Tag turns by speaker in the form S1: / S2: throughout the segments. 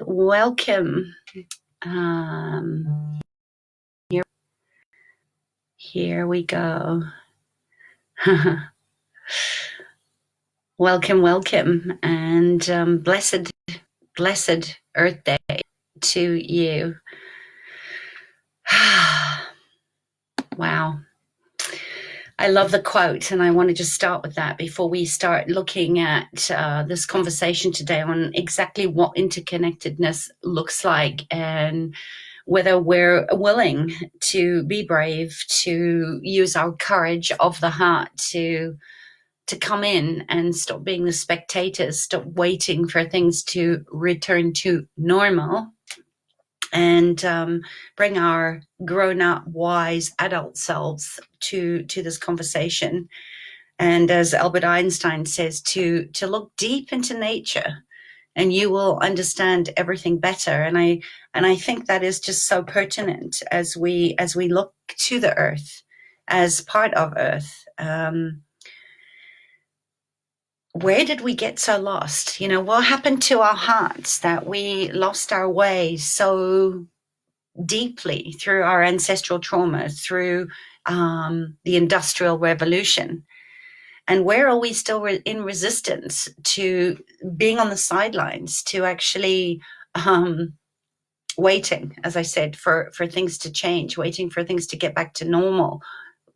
S1: welcome. Here we go. Welcome, and blessed Earth Day to you. Wow. I love the quote, and I want to just start with that before we start looking at this conversation today on exactly what interconnectedness looks like and whether we're willing to be brave, to use our courage of the heart to come in and stop being the spectators, stop waiting for things to return to normal, and bring our grown-up, wise adult selves to this conversation. And as Albert Einstein says, to look deep into nature, and you will understand everything better. And I think that is just so pertinent as we look to the earth as part of Earth. Where did we get so lost? You know, what happened to our hearts that we lost our way so deeply through our ancestral trauma, through the Industrial Revolution? And where are we still in resistance to being on the sidelines, to actually waiting, as I said, for things to change, waiting for things to get back to normal,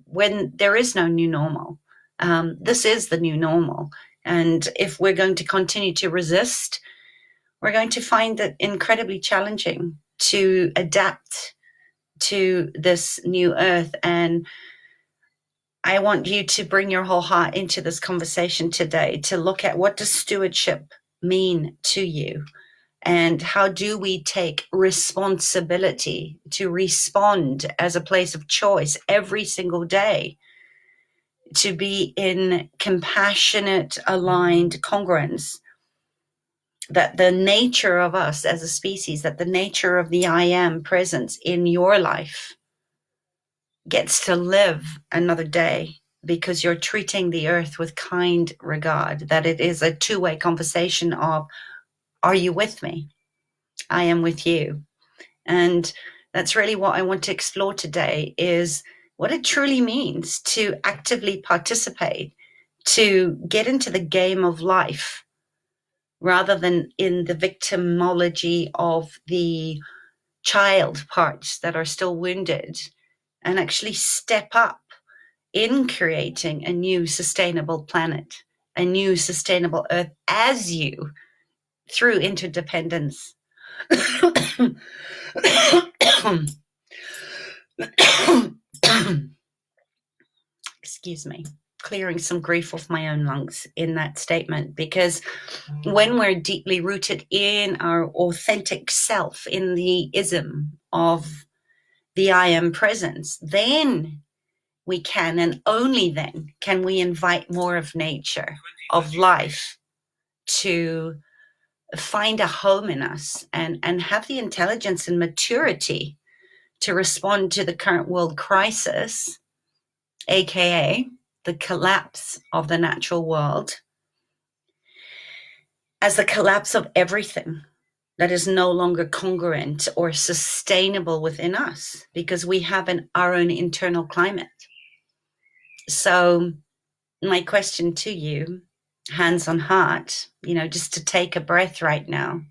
S1: when there is no new normal? This is the new normal. And if we're going to continue to resist, we're going to find it incredibly challenging to adapt to this new earth. And I want you to bring your whole heart into this conversation today, to look at, what does stewardship mean to you? And how do we take responsibility to respond as a place of choice every single day, to be in compassionate, aligned congruence, that the nature of us as a species, that the nature of the I am presence in your life gets to live another day because you're treating the earth with kind regard, that it is a two-way conversation of, are you with me? I am with you. And that's really what I want to explore today, is what it truly means to actively participate, to get into the game of life, rather than in the victimology of the child parts that are still wounded, and actually step up in creating a new sustainable planet, a new sustainable earth as you, through interdependence. Excuse me, clearing some grief off my own lungs in that statement, because when we're deeply rooted in our authentic self, in the ism of the I am presence, then we can, and only then can we invite more of nature, of life, to find a home in us and have the intelligence and maturity to respond to the current world crisis, aka the collapse of the natural world, as the collapse of everything that is no longer congruent or sustainable within us, because we have our own internal climate. So my question to you, hands on heart, just to take a breath right now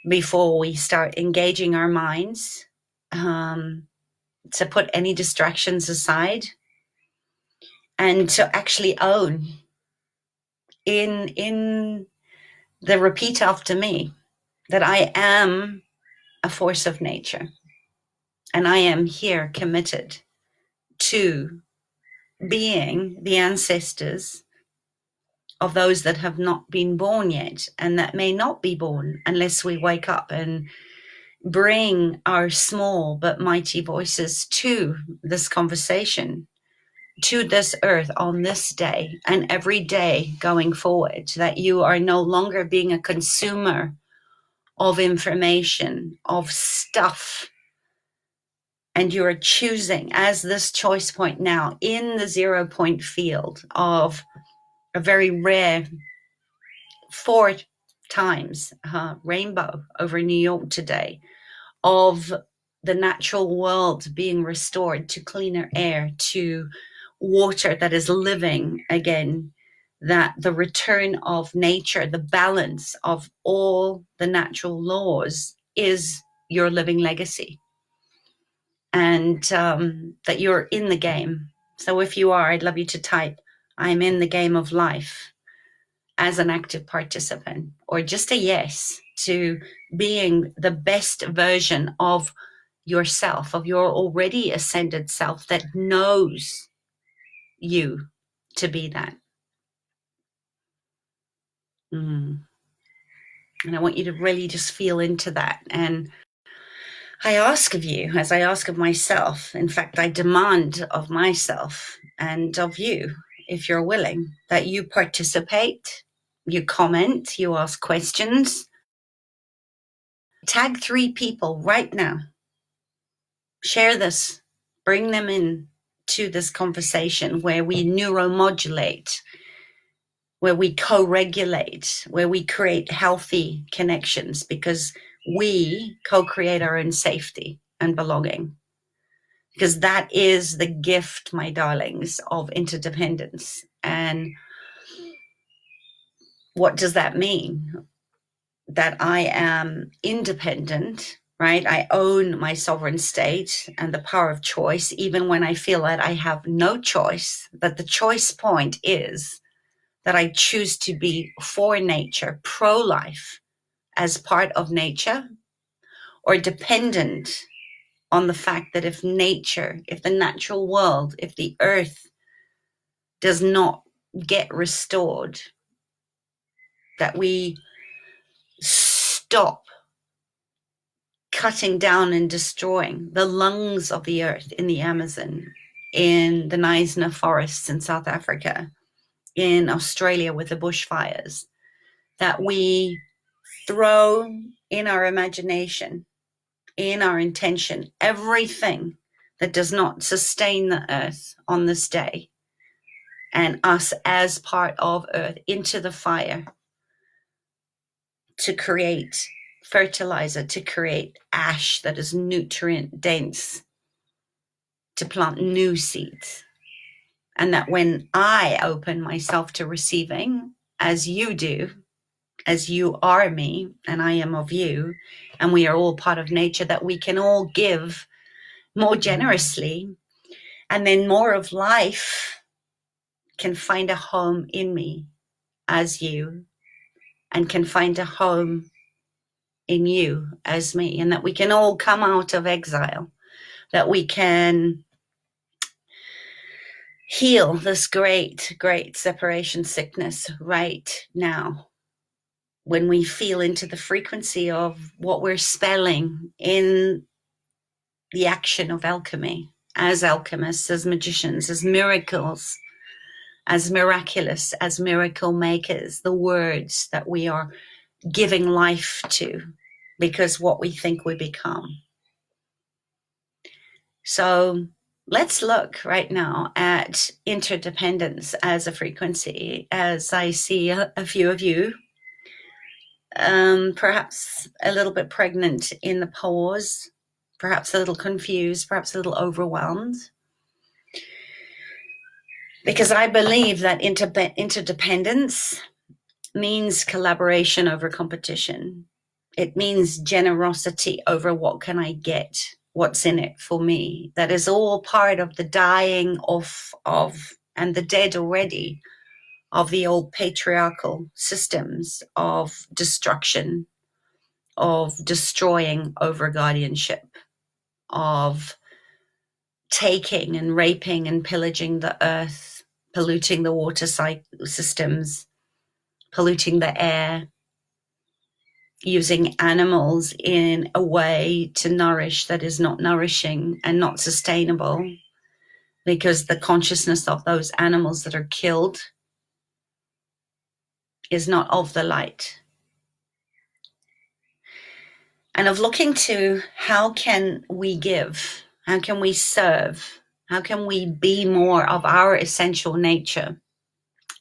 S1: before we start engaging our minds, to put any distractions aside, and to actually own in the repeat after me that I am a force of nature, and I am here committed to being the ancestors of those that have not been born yet, and that may not be born unless we wake up and bring our small but mighty voices to this conversation, to this earth on this day and every day going forward, that you are no longer being a consumer of information, of stuff, and you are choosing as this choice point now in the 0 point field of a very rare times, rainbow over New York today, of the natural world being restored to cleaner air, to water that is living again, that the return of nature, the balance of all the natural laws is your living legacy. And that you're in the game. So if you are, I'd love you to type, I'm in the game of life as an active participant, or just a yes to being the best version of yourself, of your already ascended self that knows you to be that. And I want you to really just feel into that. And I ask of you, as I ask of myself, in fact, I demand of myself and of you, if you're willing, that you participate, you comment, you ask questions. Tag 3 people right now. Share this, bring them in to this conversation where we neuromodulate, where we co-regulate, where we create healthy connections, because we co-create our own safety and belonging. Because that is the gift, my darlings, of interdependence. And what does that mean? That I am independent, right? I own my sovereign state and the power of choice, even when I feel that I have no choice, that the choice point is that I choose to be for nature, pro-life, as part of nature, or dependent on the fact that if nature, if the natural world, if the earth does not get restored, that we stop cutting down and destroying the lungs of the earth in the Amazon, in the Nyasna forests in South Africa, in Australia with the bushfires, that we throw in our imagination, in our intention, everything that does not sustain the earth on this day and us as part of earth into the fire to create fertilizer, to create ash that is nutrient dense, to plant new seeds. And that when I open myself to receiving, as you do, as you are me and I am of you, and we are all part of nature, that we can all give more generously, and then more of life can find a home in me as you, and can find a home in you as me, and that we can all come out of exile, that we can heal this great, great separation sickness right now, when we feel into the frequency of what we're spelling in the action of alchemy, as alchemists, as magicians, as miracles, as miraculous, as miracle makers, the words that we are giving life to, because what we think we become. So let's look right now at interdependence as a frequency, as I see a few of you, perhaps a little bit pregnant in the pause, perhaps a little confused, perhaps a little overwhelmed. Because I believe that interdependence means collaboration over competition. It means generosity over what can I get, what's in it for me. That is all part of the dying of and the dead already of the old patriarchal systems of destruction, of destroying over guardianship, of taking and raping and pillaging the earth, polluting the water systems, polluting the air, using animals in a way to nourish that is not nourishing and not sustainable, because the consciousness of those animals that are killed is not of the light. And of looking to how can we give, how can we serve, how can we be more of our essential nature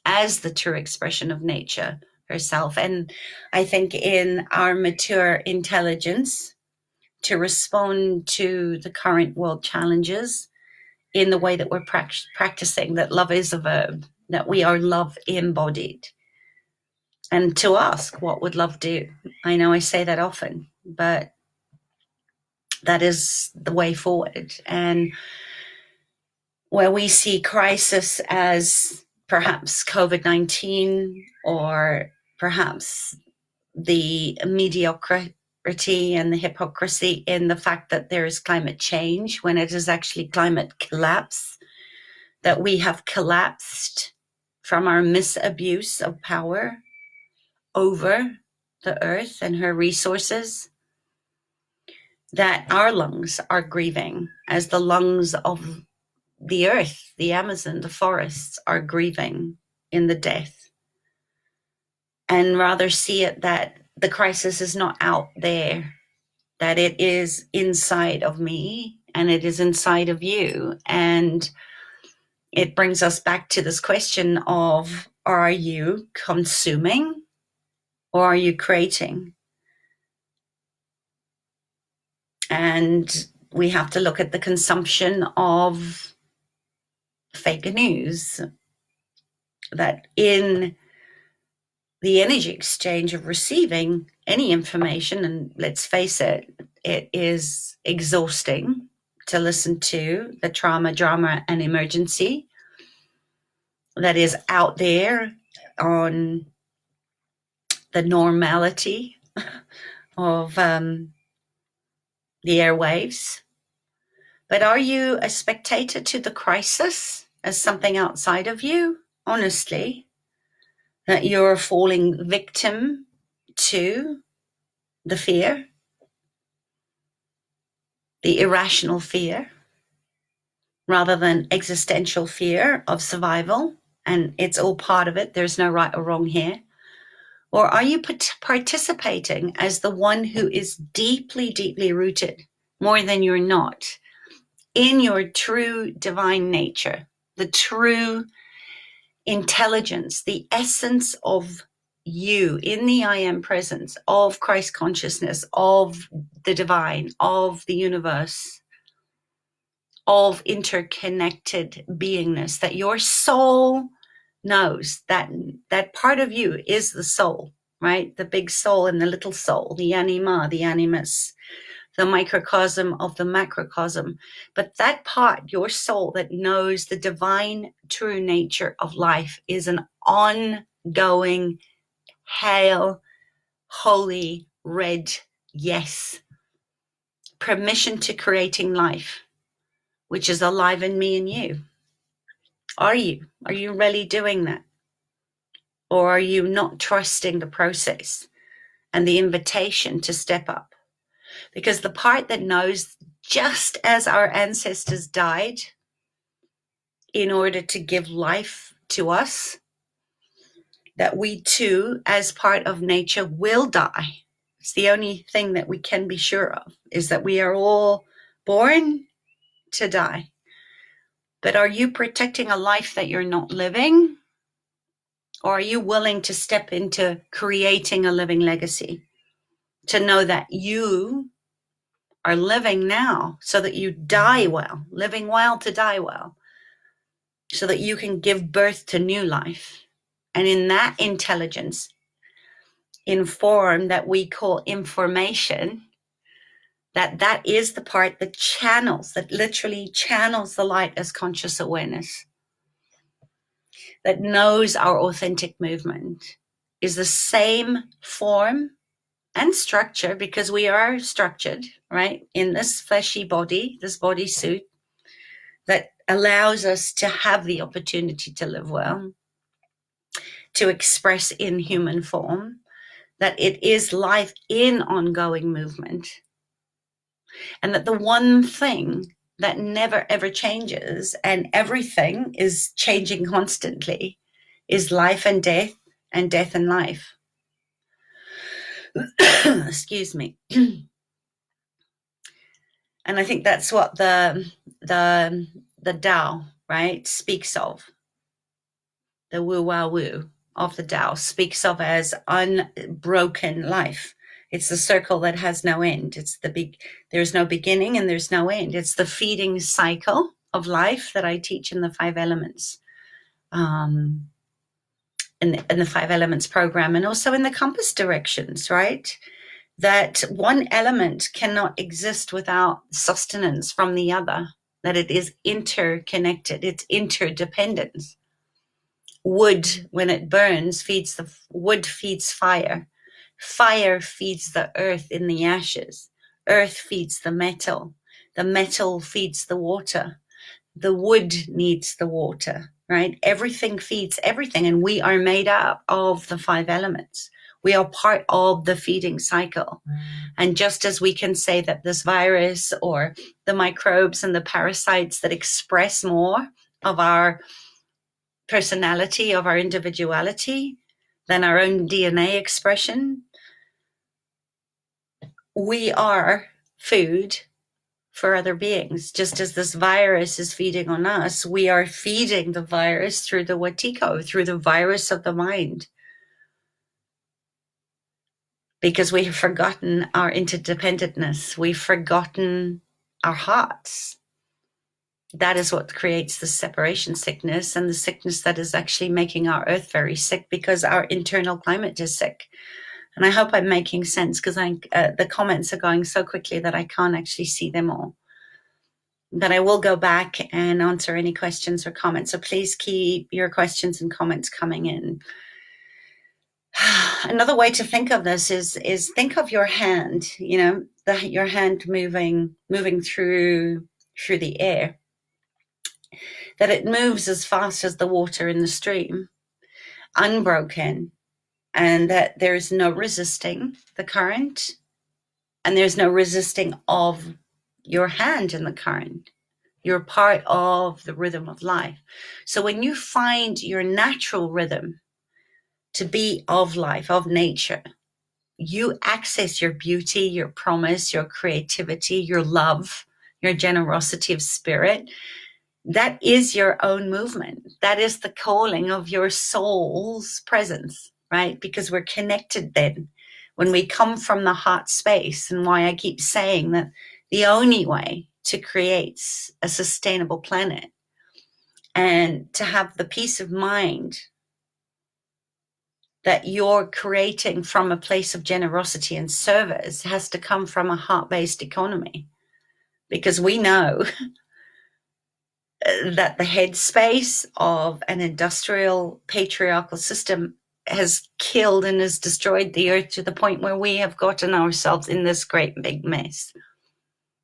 S1: as the true expression of nature, herself. And I think in our mature intelligence to respond to the current world challenges in the way that we're practicing, that love is a verb, that we are love embodied. And to ask, what would love do? I know I say that often, but that is the way forward. And where we see crisis as perhaps COVID-19 or perhaps the mediocrity and the hypocrisy in the fact that there is climate change when it is actually climate collapse, that we have collapsed from our misabuse of power over the earth and her resources, that our lungs are grieving as the lungs of the earth, the Amazon, the forests are grieving in the death. And rather see it that the crisis is not out there, that it is inside of me and it is inside of you. And it brings us back to this question of, are you consuming or are you creating? And we have to look at the consumption of fake news, that in the energy exchange of receiving any information, and let's face it, it is exhausting to listen to the trauma, drama, and emergency that is out there on the normality of the airwaves. But are you a spectator to the crisis as something outside of you? Honestly, that you're falling victim to the fear, the irrational fear, rather than existential fear of survival, and it's all part of it, there's no right or wrong here? Or are you participating as the one who is deeply, deeply rooted, more than you're not, in your true divine nature, the true intelligence, the essence of you in the I am presence of Christ consciousness, of the divine, of the universe, of interconnected beingness, that your soul knows that that part of you is the soul, right? The big soul and the little soul, the anima, the animus, the microcosm of the macrocosm. But that part, your soul that knows the divine true nature of life, is an ongoing, hail, holy, red yes. Permission to creating life, which is alive in me and you. Are you? Are you really doing that? Or are you not trusting the process and the invitation to step up? Because the part that knows, just as our ancestors died in order to give life to us, that we too, as part of nature, will die. It's the only thing that we can be sure of, is that we are all born to die. But are you protecting a life that you're not living? Or are you willing to step into creating a living legacy? To know that you are living now so that you die well, living well to die well, so that you can give birth to new life. And in that intelligence, in form that we call information, that is the part that channels, that literally channels the light as conscious awareness, that knows our authentic movement, is the same form and structure, because we are structured, right, in this fleshy body, this body suit, that allows us to have the opportunity to live well, to express in human form, that it is life in ongoing movement, and that the one thing that never ever changes, and everything is changing constantly, is life and death and life. Excuse me. And I think that's what the Tao, right, speaks of. The woo wah woo, of the Tao speaks of as unbroken life. It's the circle that has no end. There's no beginning and there's no end. It's the feeding cycle of life that I teach in the 5 elements, in the 5 elements program, and also in the compass directions, right? That one element cannot exist without sustenance from the other, that it is interconnected, it's interdependence. Wood, when it burns, wood feeds fire. Fire feeds the earth in the ashes. Earth feeds the metal. The metal feeds the water. The wood needs the water, right? Everything feeds everything, and we are made up of the 5 elements. We are part of the feeding cycle. And just as we can say that this virus or the microbes and the parasites that express more of our personality, of our individuality than our own DNA expression, we are food for other beings. Just as this virus is feeding on us, we are feeding the virus through the Watiko, through the virus of the mind. Because we have forgotten our interdependentness. We've forgotten our hearts. That is what creates the separation sickness, and the sickness that is actually making our earth very sick, because our internal climate is sick. And I hope I'm making sense, because the comments are going so quickly that I can't actually see them all. But I will go back and answer any questions or comments. So please keep your questions and comments coming in. Another way to think of this is think of your hand, your hand moving through the air, that it moves as fast as the water in the stream, unbroken, and that there's no resisting the current, and there's no resisting of your hand in the current. You're part of the rhythm of life. So when you find your natural rhythm to be of life, of nature, you access your beauty, your promise, your creativity, your love, your generosity of spirit. That is your own movement. That is the calling of your soul's presence, right? Because we're connected then when we come from the heart space. And why I keep saying that the only way to create a sustainable planet and to have the peace of mind that you're creating from a place of generosity and service has to come from a heart-based economy. Because we know that the headspace of an industrial patriarchal system has killed and has destroyed the earth to the point where we have gotten ourselves in this great big mess,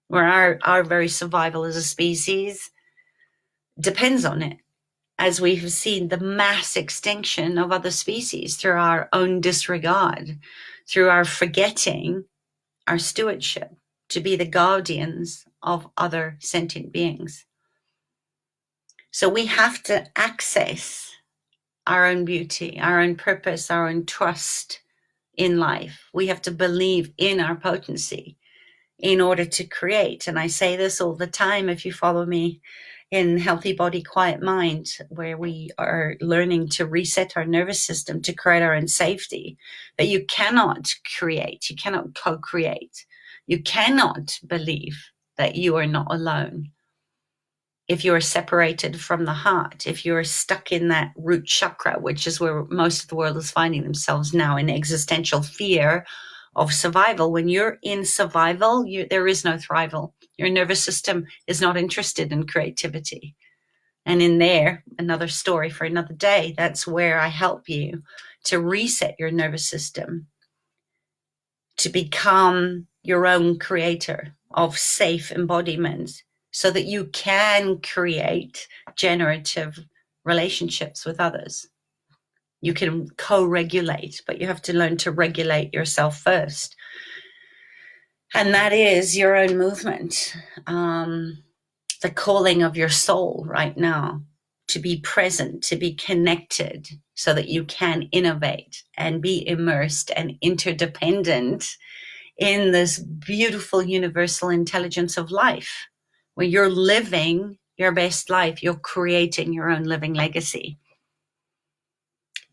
S1: where our very survival as a species depends on it, as we have seen the mass extinction of other species through our own disregard, through our forgetting our stewardship to be the guardians of other sentient beings. So we have to access our own beauty, our own purpose, our own trust in life. We have to believe in our potency in order to create. And I say this all the time, if you follow me in Healthy Body, Quiet Mind, where we are learning to reset our nervous system to create our own safety, that you cannot create, you cannot co-create, you cannot believe that you are not alone. If you are separated from the heart, if you're stuck in that root chakra, which is where most of the world is finding themselves now, in existential fear of survival. When you're in survival, there is no thrival. Your nervous system is not interested in creativity. And in there, another story for another day, that's where I help you to reset your nervous system, to become your own creator of safe embodiment, so that you can create generative relationships with others. You can co-regulate, but you have to learn to regulate yourself first. And that is your own movement, the calling of your soul right now, to be present, to be connected, so that you can innovate and be immersed and interdependent in this beautiful universal intelligence of life, where you're living your best life, you're creating your own living legacy.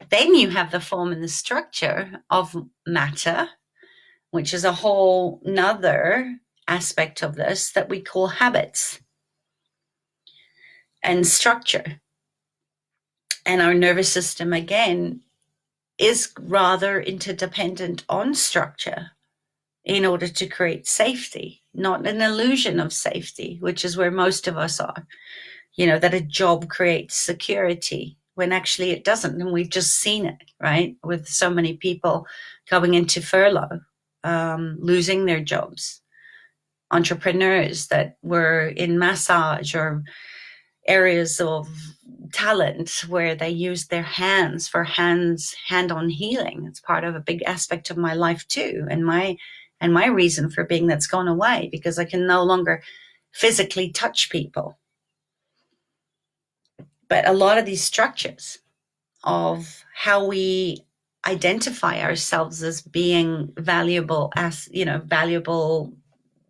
S1: Then you have the form and the structure of matter, which is a whole nother aspect of this that we call habits and structure. And our nervous system, again, is rather interdependent on structure in order to create safety, not an illusion of safety, which is where most of us are. That a job creates security when actually it doesn't. And we've just seen it, right? With so many people going into furlough, losing their jobs, entrepreneurs that were in massage or areas of talent where they use their hands for hand-on healing. It's part of a big aspect of my life too, and my reason for being that's gone away, because I can no longer physically touch people. But a lot of these structures of how we identify ourselves as being valuable, as valuable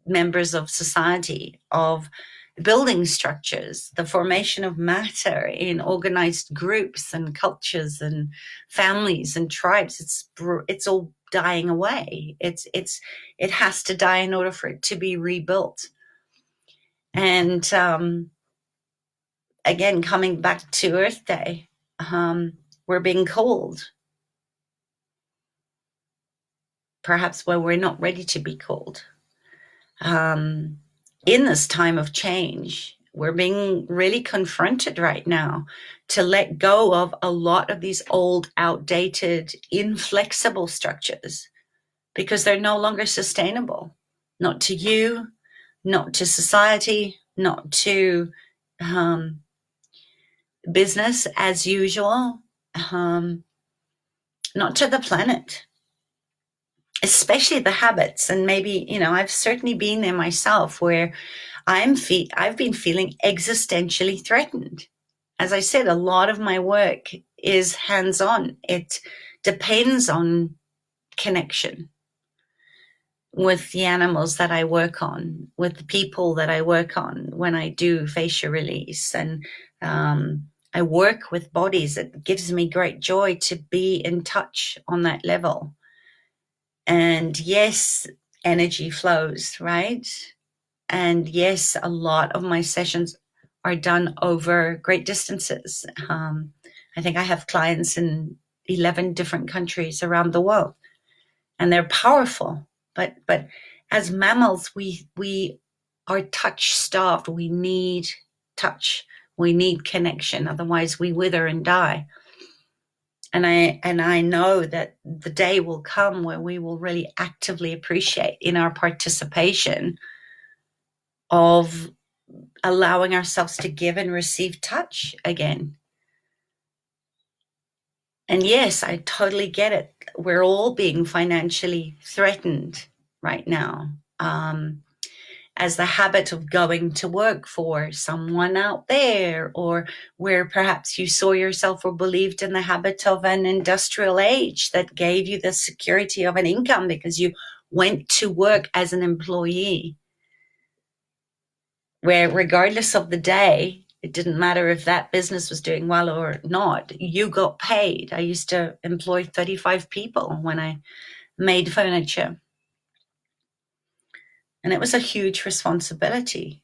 S1: members of society, of building structures, the formation of matter in organized groups and cultures and families and tribes, it's all dying away. It has to die in order for it to be rebuilt. And again, coming back to Earth Day, we're being called, perhaps where we're not ready to be called. In this time of change, we're being really confronted right now to let go of a lot of these old, outdated, inflexible structures, because they're no longer sustainable. Not to you, not to society, not to business as usual, not to the planet. Especially the habits. And maybe, I've certainly been there myself, where I've been feeling existentially threatened. As I said, a lot of my work is hands-on. It depends on connection with the animals that I work on, with the people that I work on when I do fascia release. And I work with bodies. It gives me great joy to be in touch on that level. And yes, energy flows, right? And yes, a lot of my sessions are done over great distances. I think I have clients in 11 different countries around the world, and they're powerful. But as mammals, we are touch starved. We need touch. We need connection. Otherwise, we wither and die. And I know that the day will come where we will really actively appreciate in our participation of allowing ourselves to give and receive touch again. And yes, I totally get it. We're all being financially threatened right now. As the habit of going to work for someone out there, or where perhaps you saw yourself or believed in the habit of an industrial age that gave you the security of an income because you went to work as an employee, where regardless of the day, it didn't matter if that business was doing well or not, you got paid. I used to employ 35 people when I made furniture. And it was a huge responsibility.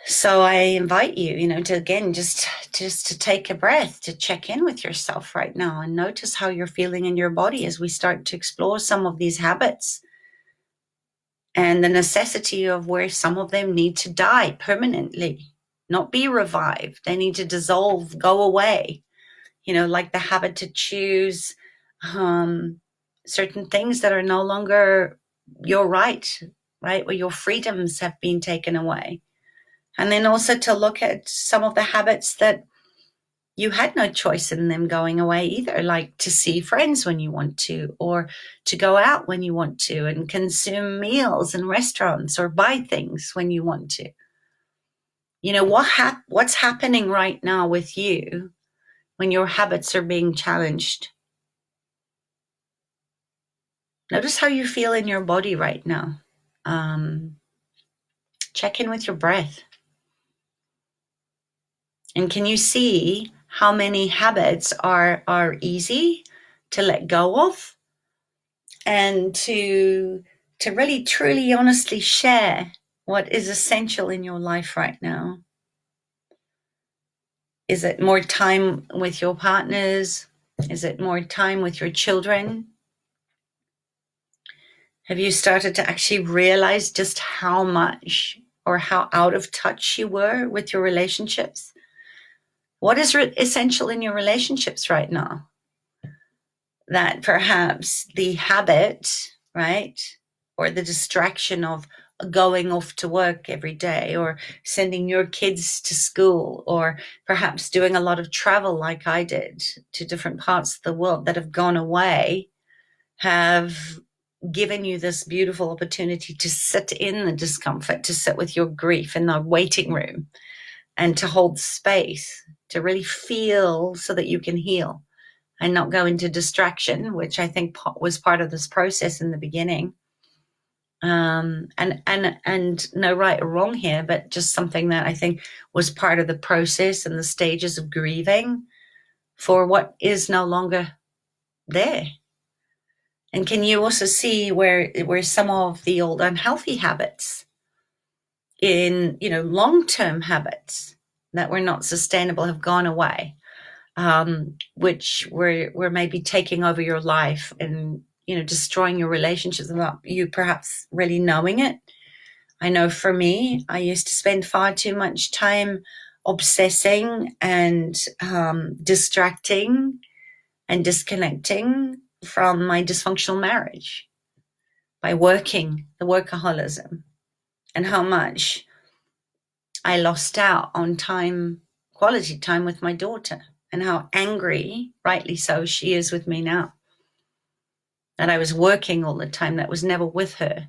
S1: So I invite you, to again, just to take a breath, to check in with yourself right now and notice how you're feeling in your body as we start to explore some of these habits and the necessity of where some of them need to die permanently, not be revived. They need to dissolve, go away, like the habit to choose certain things that are no longer your right, where your freedoms have been taken away. And then also to look at some of the habits that you had no choice in them going away either, like to see friends when you want to, or to go out when you want to, and consume meals in restaurants, or buy things when you want to. What's happening right now with you when your habits are being challenged? Notice how you feel in your body right now. Check in with your breath. And can you see how many habits are easy to let go of, and to really truly honestly share what is essential in your life right now. Is it more time with your partners? Is it more time with your children? Have you started to actually realize just how much or how out of touch you were with your relationships? What is essential in your relationships right now? That perhaps the habit, right, or the distraction of going off to work every day, or sending your kids to school, or perhaps doing a lot of travel like I did to different parts of the world that have gone away, have given you this beautiful opportunity to sit in the discomfort, to sit with your grief in the waiting room, and to hold space, to really feel so that you can heal and not go into distraction, which I think was part of this process in the beginning. And no right or wrong here, but just something that I think was part of the process and the stages of grieving for what is no longer there. And can you also see where some of the old unhealthy habits in, long-term habits that were not sustainable have gone away, which were maybe taking over your life and, destroying your relationships without you perhaps really knowing it. I know for me, I used to spend far too much time obsessing and distracting and disconnecting from my dysfunctional marriage by working, the workaholism, and how much I lost out on time, quality time with my daughter, and how angry, rightly so, she is with me now. That I was working all the time, that was never with her.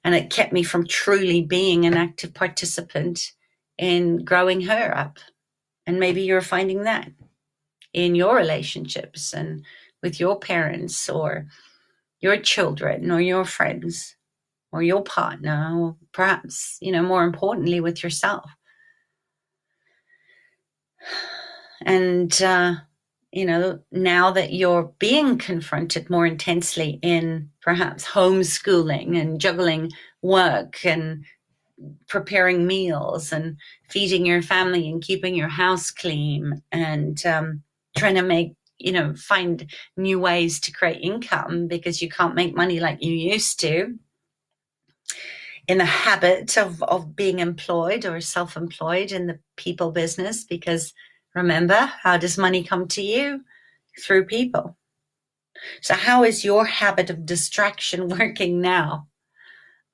S1: And it kept me from truly being an active participant in growing her up. And maybe you're finding that in your relationships and with your parents or your children or your friends or your partner, or perhaps, more importantly, with yourself. And, now that you're being confronted more intensely in perhaps homeschooling and juggling work and preparing meals and feeding your family and keeping your house clean and trying to find new ways to create income because you can't make money like you used to, in the habit of being employed or self-employed in the people business, because remember, how does money come to you? Through people. So how is your habit of distraction working now,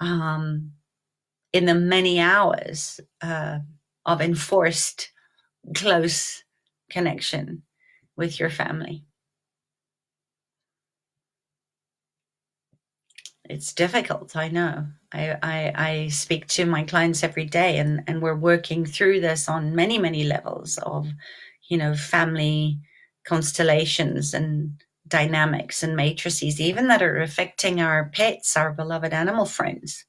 S1: in the many hours of enforced close connection with your family? It's difficult, I know. I speak to my clients every day, and we're working through this on many, many levels of, family constellations and dynamics and matrices, even that are affecting our pets, our beloved animal friends,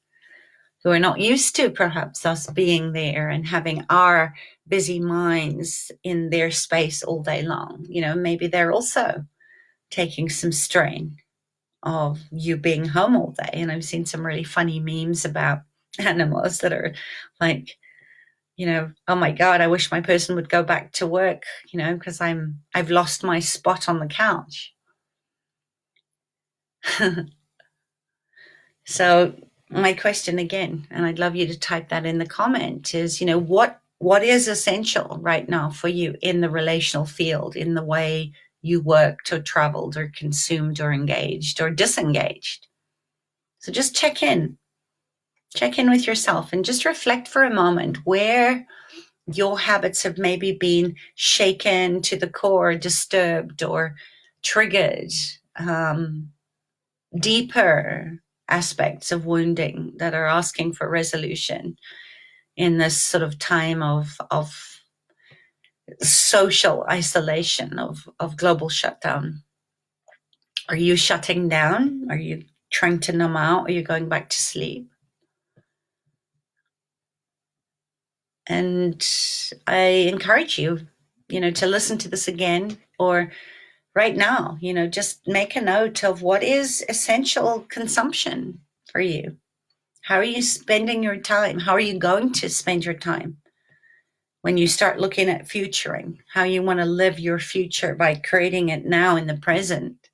S1: who are not used to perhaps us being there and having our busy minds in their space all day long. Maybe they're also taking some strain of you being home all day. And I've seen some really funny memes about animals that are like, oh my God, I wish my person would go back to work, because I've lost my spot on the couch. So my question again, and I'd love you to type that in the comment, is, what is essential right now for you in the relational field, in the way you worked or traveled or consumed or engaged or disengaged? So just check in with yourself and just reflect for a moment where your habits have maybe been shaken to the core, disturbed, or triggered, deeper aspects of wounding that are asking for resolution in this sort of time of social isolation, of global shutdown. Are you shutting down? Are you trying to numb out? Are you going back to sleep? And I encourage you, to listen to this again, or right now, just make a note of what is essential consumption for you. How are you spending your time? How are you going to spend your time when you start looking at futuring? How you want to live your future by creating it now in the present?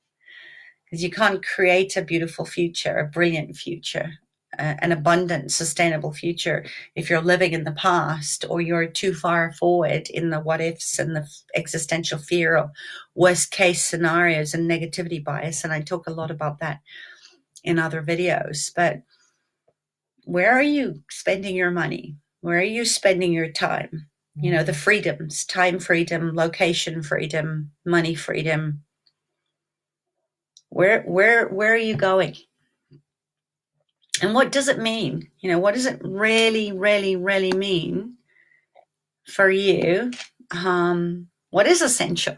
S1: Because you can't create a beautiful future, a brilliant future, an abundant, sustainable future if you're living in the past, or you're too far forward in the what ifs and the existential fear of worst case scenarios and negativity bias. And I talk a lot about that in other videos. But where are you spending your money? Where are you spending your time? The freedoms: time freedom, location freedom, money freedom. Where are you going? And what does it mean? What does it really, really, really mean for you? What is essential?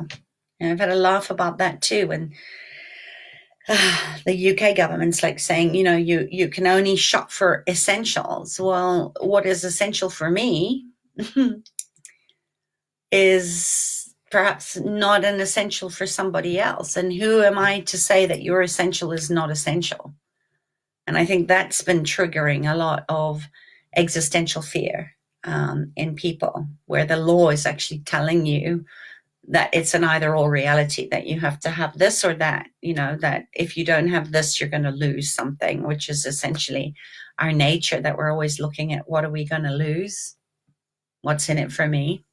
S1: And I've had a laugh about that too. And the UK government's like saying, you can only shop for essentials. Well, what is essential for me is perhaps not an essential for somebody else. And who am I to say that your essential is not essential? And I think that's been triggering a lot of existential fear in people, where the law is actually telling you that it's an either or reality, that you have to have this or that, that if you don't have this, you're going to lose something, which is essentially our nature, that we're always looking at what are we going to lose? What's in it for me?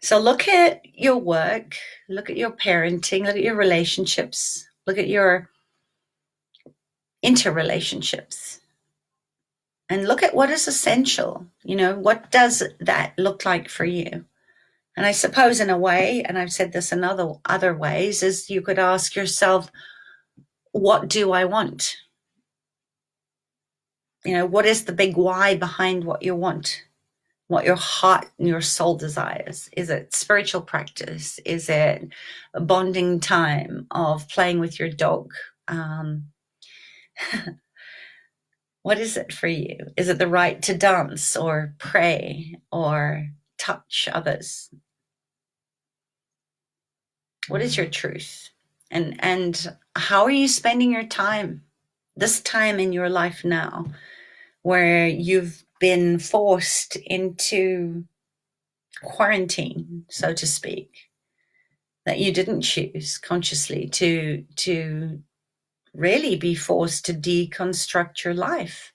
S1: So look at your work, look at your parenting, look at your relationships, look at your interrelationships, and look at what is essential. What does that look like for you? And I suppose in a way, and I've said this in other ways, is you could ask yourself, what do I want? What is the big why behind what you want? What your heart and your soul desires? Is it spiritual practice? Is it a bonding time of playing with your dog? What is it for you? Is it the right to dance or pray or touch others? What is your truth? And how are you spending your time, this time in your life now, where you've been forced into quarantine, so to speak, that you didn't choose consciously, to really be forced to deconstruct your life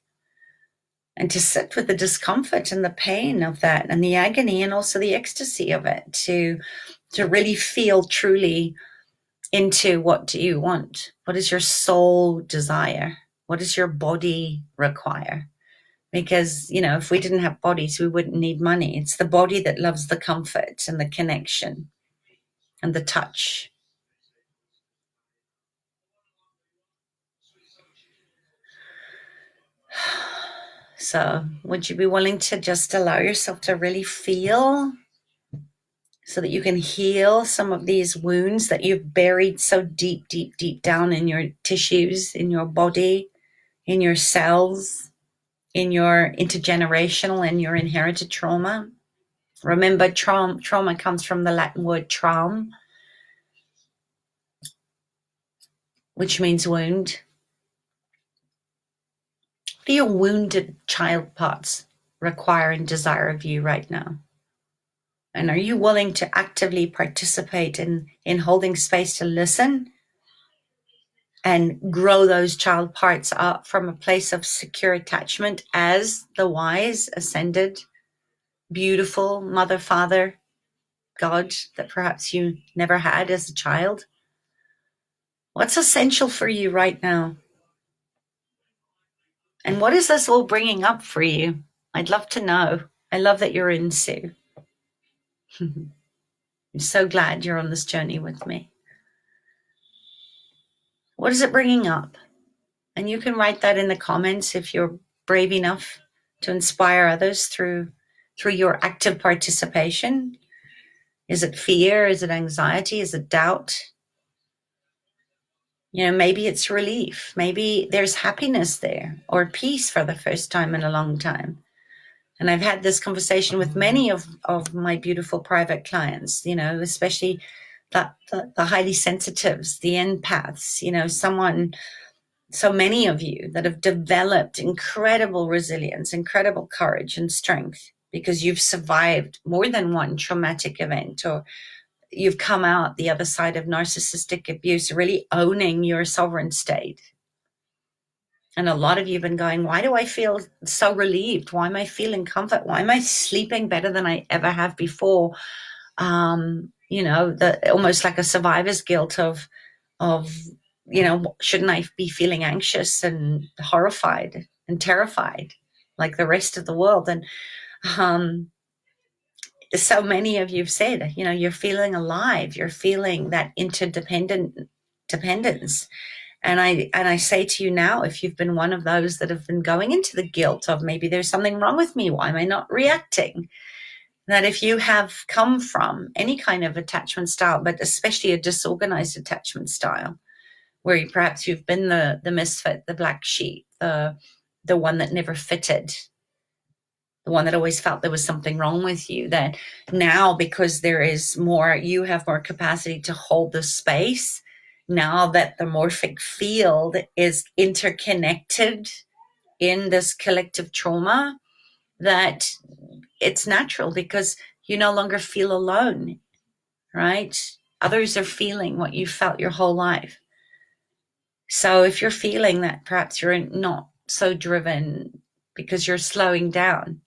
S1: and to sit with the discomfort and the pain of that and the agony and also the ecstasy of it, to really feel truly into what do you want? What does your soul desire? What does your body require? Because, if we didn't have bodies, we wouldn't need money. It's the body that loves the comfort and the connection and the touch. So would you be willing to just allow yourself to really feel, so that you can heal some of these wounds that you've buried so deep, deep, deep down in your tissues, in your body, in your cells, in your intergenerational and your inherited trauma? Remember, trauma comes from the Latin word traum, which means wound. What do your wounded child parts require and desire of you right now? And are you willing to actively participate in holding space to listen and grow those child parts up from a place of secure attachment as the wise, ascended, beautiful mother, father, God that perhaps you never had as a child? What's essential for you right now? And what is this all bringing up for you? I'd love to know. I love that you're in, Sue. I'm so glad you're on this journey with me. What is it bringing up? And you can write that in the comments if you're brave enough to inspire others through your active participation. Is it fear? Is it anxiety? Is it doubt? Maybe it's relief. Maybe there's happiness there, or peace for the first time in a long time. And I've had this conversation with many of my beautiful private clients, especially the highly sensitives, the empaths, so many of you that have developed incredible resilience, incredible courage and strength because you've survived more than one traumatic event, or you've come out the other side of narcissistic abuse, really owning your sovereign state. And a lot of you have been going, why do I feel so relieved? Why am I feeling comfort? Why am I sleeping better than I ever have before? Almost like a survivor's guilt of, shouldn't I be feeling anxious and horrified and terrified like the rest of the world? And so many of you have said, you're feeling alive. You're feeling that dependence. And I say to you now, if you've been one of those that have been going into the guilt of maybe there's something wrong with me, why am I not reacting? That if you have come from any kind of attachment style, but especially a disorganized attachment style, where perhaps you've been the misfit, the black sheep, the one that never fitted, the one that always felt there was something wrong with you, that now, because there is more, you have more capacity to hold the space. Now that the morphic field is interconnected in this collective trauma, that it's natural because you no longer feel alone, right? Others are feeling what you felt your whole life. So if you're feeling that perhaps you're not so driven because you're slowing down,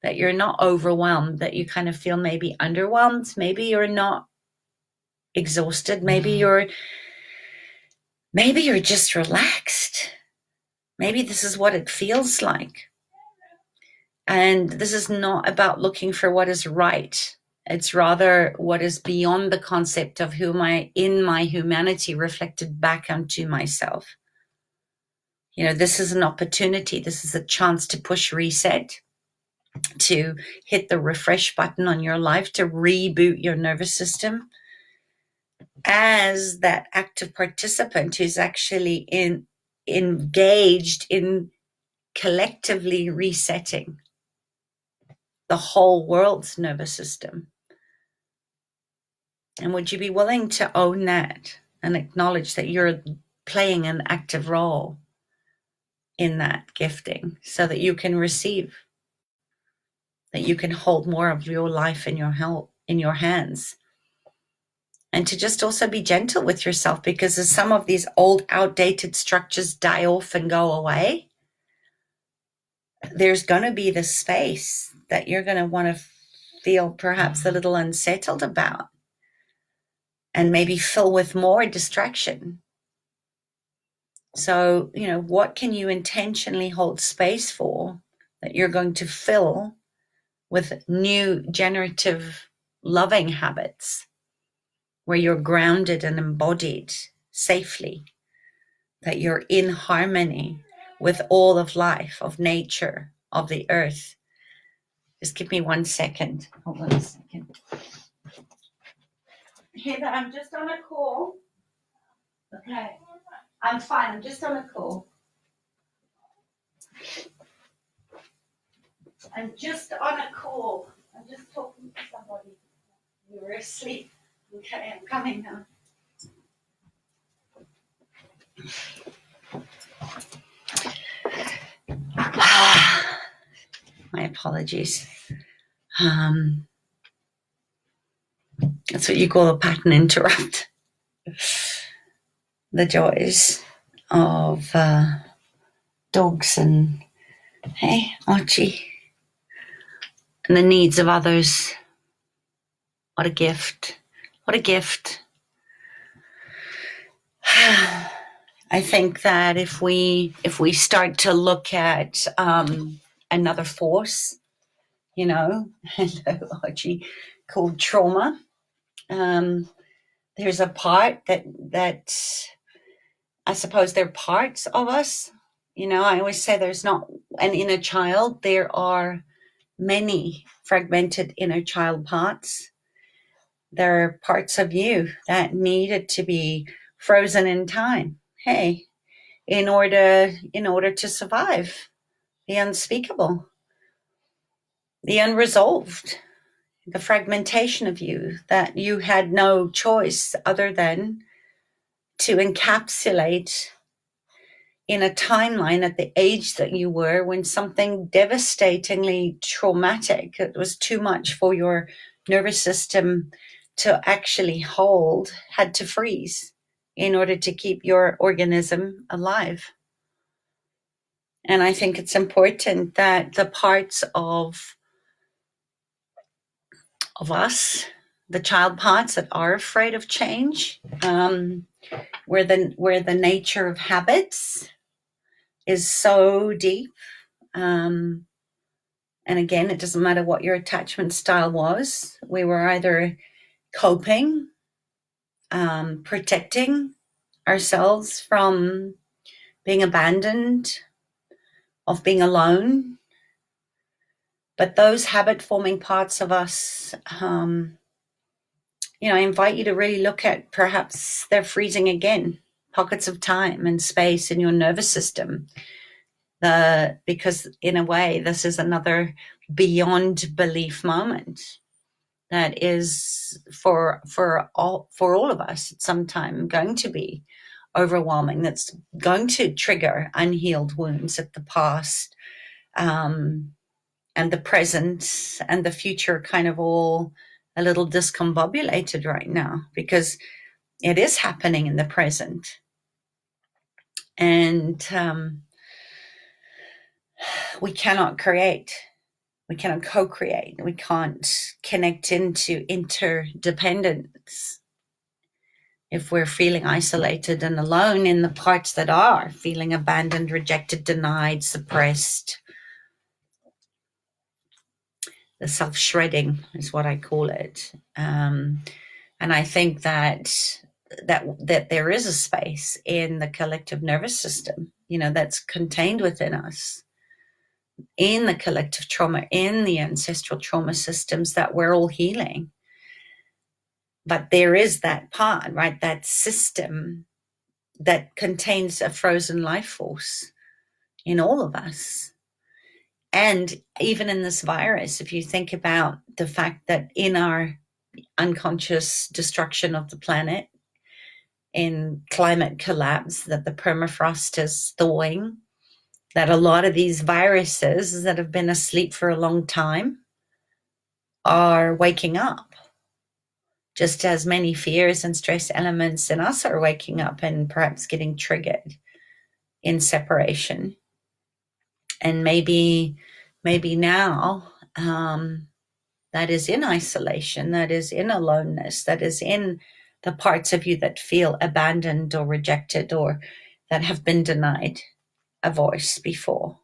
S1: that you're not overwhelmed, that you kind of feel maybe underwhelmed, maybe you're not exhausted, maybe you're just relaxed. Maybe this is what it feels like. And this is not about looking for what is right. It's rather what is beyond the concept of who am I in my humanity reflected back onto myself. This is an opportunity. This is a chance to push reset, to hit the refresh button on your life, to reboot your nervous system as that active participant who's actually engaged in collectively resetting the whole world's nervous system. And would you be willing to own that and acknowledge that you're playing an active role in that gifting so that you can receive, that you can hold more of your life in your hands? And to just also be gentle with yourself, because as some of these old outdated structures die off and go away, there's going to be this space that you're going to want to feel perhaps a little unsettled about, and maybe fill with more distraction. So, what can you intentionally hold space for that you're going to fill with new generative loving habits where you're grounded and embodied safely, that you're in harmony with all of life, of nature, of the earth? Just give me 1 second. Hold on a second. Heather, I'm just on a call. Okay. I'm fine. I'm just on a call. I'm just on a call. I'm just talking to somebody. You were asleep. Okay, I'm coming now. My apologies. That's what you call a pattern interrupt. The joys of dogs and, hey, Archie, and the needs of others. What a gift. What a gift. I think that if we start to look at another force, hello, Archie, called trauma, there's a part that I suppose they're parts of us. I always say there's not an inner child. There are many fragmented inner child parts. There are parts of you that needed to be frozen in time. Hey, in order to survive the unspeakable. the unresolved, the fragmentation of you, that you had no choice other than to encapsulate in a timeline at the age that you were when something devastatingly traumatic, it was too much for your nervous system to actually hold, had to freeze in order to keep your organism alive. And I think it's important that the parts of us, the child parts that are afraid of change, where the nature of habits is so deep. And again, it doesn't matter what your attachment style was. We were either coping, protecting ourselves from being abandoned, of being alone. But those habit forming parts of us, I invite you to really look at, perhaps they're freezing again, pockets of time and space in your nervous system. Because in a way, this is another beyond belief moment that is for all of us at some time going to be overwhelming. That's going to trigger unhealed wounds at the past, and the present and the future, kind of all a little discombobulated right now, because it is happening in the present. And we cannot create, we cannot co-create, we can't connect into interdependence if we're feeling isolated and alone in the parts that are feeling abandoned, rejected, denied, suppressed. The self-shredding is what I call it. And I think that there is a space in the collective nervous system, that's contained within us, in the collective trauma, in the ancestral trauma systems that we're all healing. But there is that part, right? That system that contains a frozen life force in all of us. And even in this virus, if you think about the fact that in our unconscious destruction of the planet, in climate collapse, that the permafrost is thawing, that a lot of these viruses that have been asleep for a long time are waking up, just as many fears and stress elements in us are waking up and perhaps getting triggered in separation. And maybe now, that is in isolation, that is in aloneness, that is in the parts of you that feel abandoned or rejected, or that have been denied a voice before.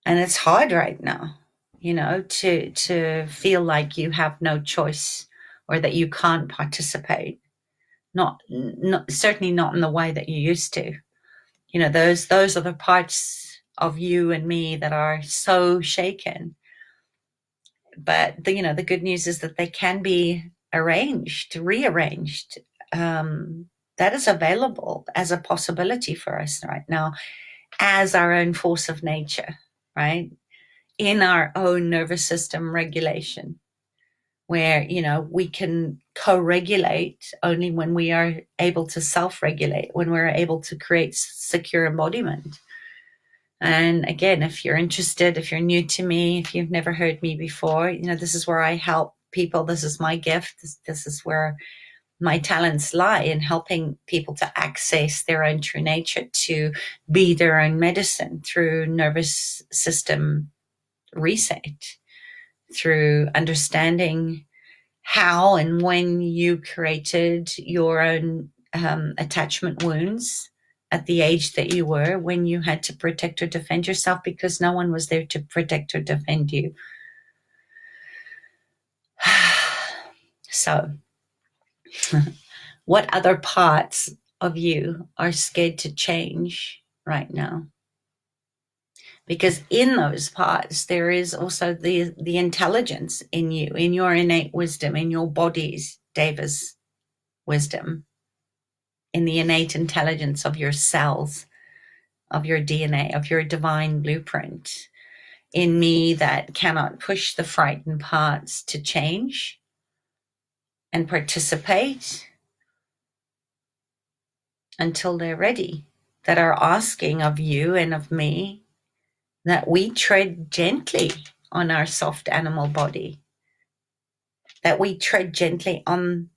S1: And it's hard right now, to feel like you have no choice, or that you can't participate. Not certainly not in the way that you used to. Those are the parts of you and me that are so shaken. But the good news is that they can be rearranged. That is available as a possibility for us right now, as our own force of nature, right? In our own nervous system regulation, where, we can co-regulate only when we are able to self-regulate, when we're able to create secure embodiment. And again, if you're interested, if you're new to me, if you've never heard me before, this is where I help people. This is my gift. This is where my talents lie, in helping people to access their own true nature, to be their own medicine through nervous system reset, through understanding how and when you created your own attachment wounds at the age that you were, when you had to protect or defend yourself because no one was there to protect or defend you. So, what other parts of you are scared to change right now? Because in those parts, there is also the intelligence in you, in your innate wisdom, in your body's Deva's wisdom, in the innate intelligence of your cells, of your DNA, of your divine blueprint. in me that cannot push the frightened parts to change and participate until they're ready, that are asking of you and of me that we tread gently on our soft animal body, that we tread gently on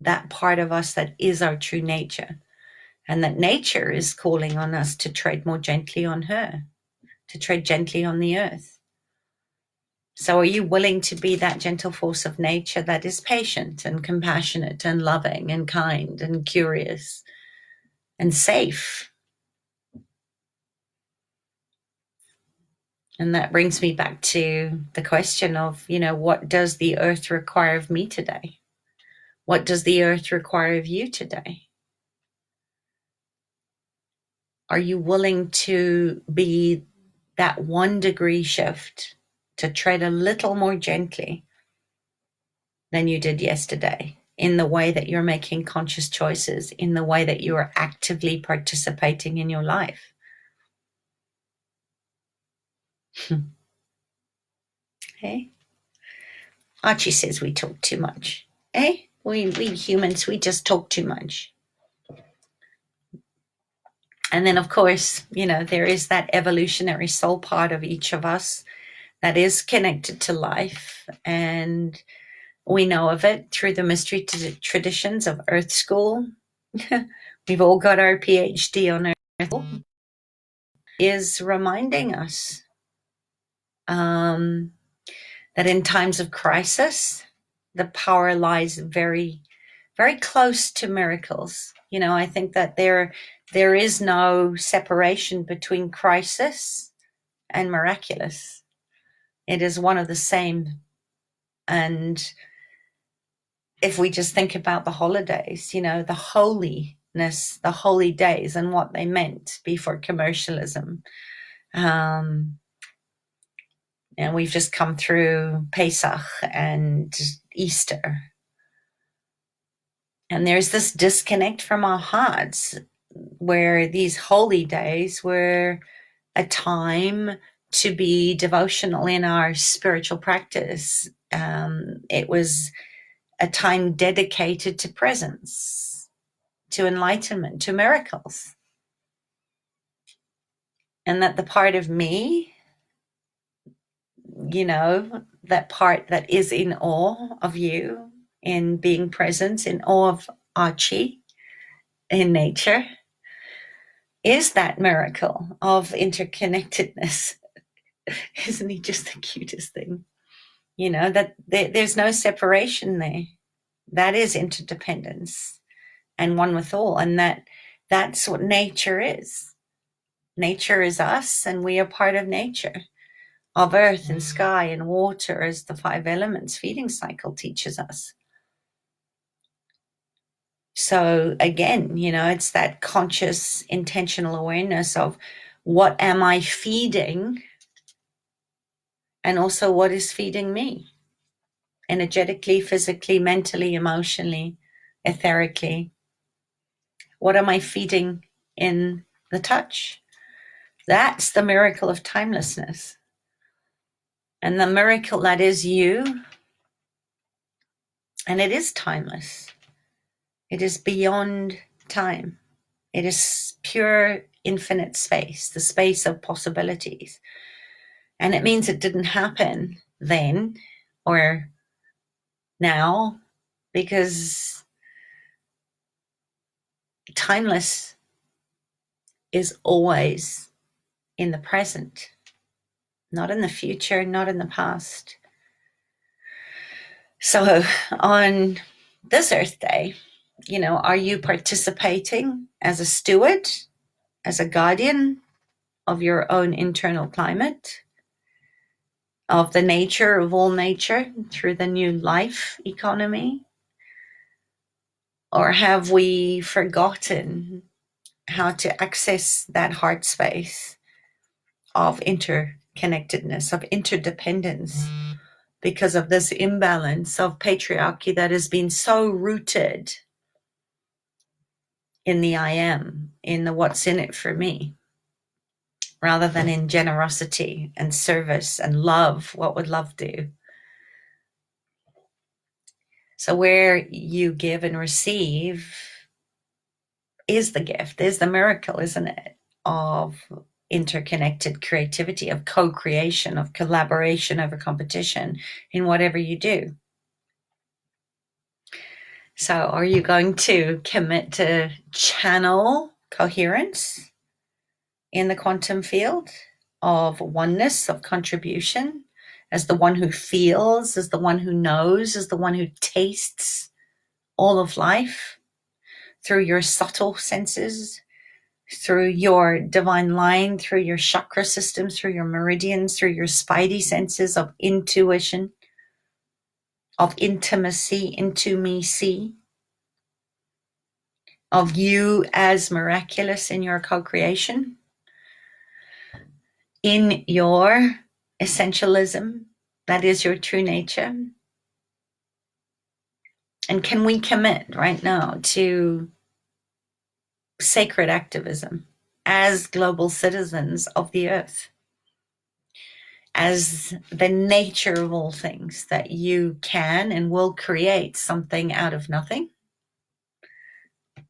S1: that part of us that is our true nature, and that nature is calling on us to tread more gently on her, to tread gently on the earth. So are you willing to be that gentle force of nature that is patient and compassionate and loving and kind and curious and safe? And that brings me back to the question of, what does the earth require of me today? What does the earth require of you today? Are you willing to be that 1 degree shift, to tread a little more gently than you did yesterday, in the way that you're making conscious choices, in the way that you are actively participating in your life? Hey, Archie says we talk too much. Hey, we humans, we just talk too much. And then, of course, there is that evolutionary soul part of each of us that is connected to life. And we know of it through the mystery traditions of Earth School. We've all got our PhD on Earth School. Is reminding us that in times of crisis, the power lies very, very close to miracles. I think that there is no separation between crisis and miraculous. It is one of the same. And if we just think about the holidays, the holiness, the holy days and what they meant before commercialism. And we've just come through Pesach and Easter. And there's this disconnect from our hearts, where these holy days were a time to be devotional in our spiritual practice. It was a time dedicated to presence, to enlightenment, to miracles. And that the part of me, that part that is in awe of you, in being present, in awe of Archie, in nature, is that miracle of interconnectedness. Isn't he just the cutest thing? That there's no separation there. That is interdependence and one with all. And that's what nature is. Nature is us, and we are part of nature, of earth and sky and water, as the 5 elements feeding cycle teaches us. So again, it's that conscious, intentional awareness of what am I feeding, and also what is feeding me, energetically, physically, mentally, emotionally, etherically. What am I feeding in the touch? That's the miracle of timelessness. And the miracle that is you, and it is timeless. It is beyond time. It is pure infinite space, the space of possibilities. And it means it didn't happen then or now, because timeless is always in the present, not in the future, not in the past. So on this Earth Day, are you participating as a steward, as a guardian of your own internal climate, of the nature of all nature through the new life economy? Or have we forgotten how to access that heart space of interconnectedness, of interdependence, because of this imbalance of patriarchy that has been so rooted in the I am, in the what's in it for me, rather than in generosity and service and love. What would love do? So where you give and receive is the gift, is the miracle, isn't it? Of interconnected creativity, of co-creation, of collaboration over competition in whatever you do. So are you going to commit to channel coherence in the quantum field of oneness, of contribution, as the one who feels, as the one who knows, as the one who tastes all of life through your subtle senses, through your divine line, through your chakra system, through your meridians, through your spidey senses of intuition, of intimacy, into me see, of you as miraculous in your co-creation, in your essentialism, that is your true nature. And can we commit right now to sacred activism as global citizens of the earth, as the nature of all things, that you can and will create something out of nothing?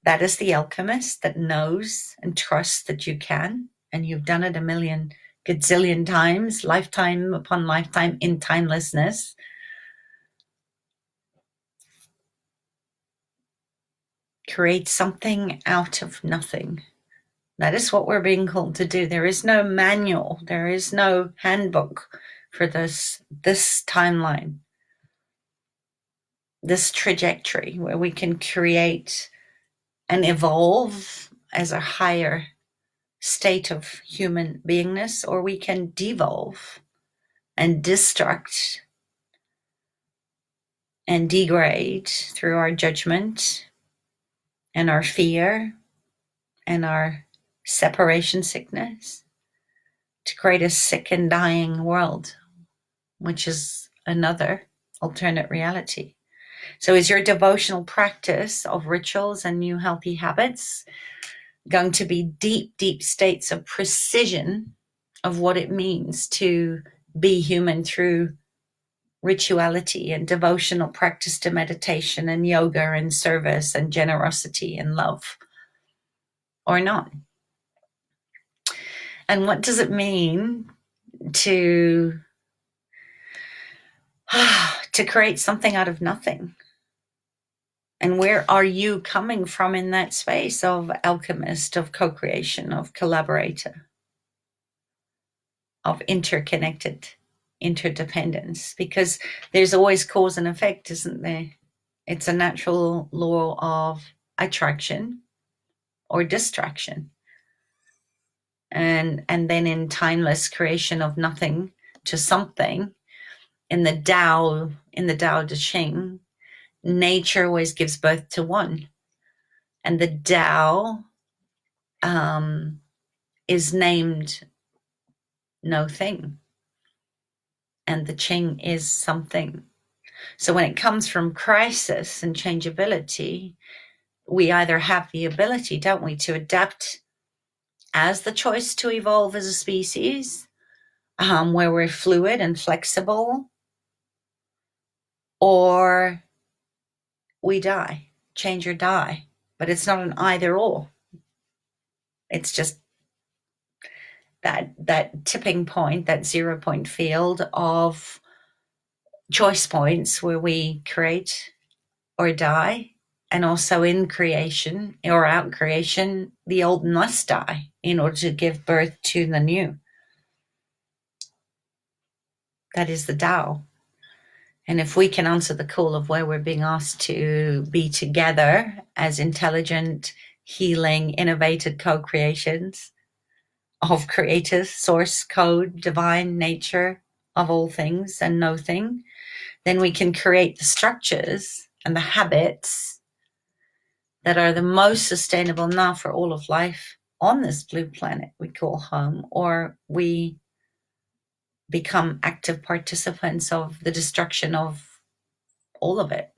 S1: That is the alchemist that knows and trusts that you can, and you've done it a million gazillion times, lifetime upon lifetime, in timelessness. Create something out of nothing. That is what we're being called to do. There is no manual, there is no handbook for this timeline, this trajectory where we can create and evolve as a higher state of human beingness, or we can devolve and destruct and degrade through our judgment and our fear and our separation sickness to create a sick and dying world, which is another alternate reality. So is your devotional practice of rituals and new healthy habits going to be deep, deep states of precision of what it means to be human through rituality and devotional practice to meditation and yoga and service and generosity and love, or not? And what does it mean to create something out of nothing? And where are you coming from in that space of alchemist, of co-creation, of collaborator, of interconnected interdependence? Because there's always cause and effect, isn't there? It's a natural law of attraction or distraction. And then in timeless creation of nothing to something, in the Tao Te Ching, nature always gives birth to one. And the Tao is named no thing. And the Ching is something. So when it comes from crisis and changeability, we either have the ability, don't we, to adapt as the choice to evolve as a species, where we're fluid and flexible, or we die, change or die. But it's not an either or. It's just that tipping point, that 0 point field of choice points where we create or die. And also in creation or out creation, the old must die in order to give birth to the new. That is the Tao. And if we can answer the call of where we're being asked to be together as intelligent, healing, innovative co-creations of creators, source code, divine nature of all things and no thing, then we can create the structures and the habits that are the most sustainable now for all of life on this blue planet we call home, or we become active participants of the destruction of all of it.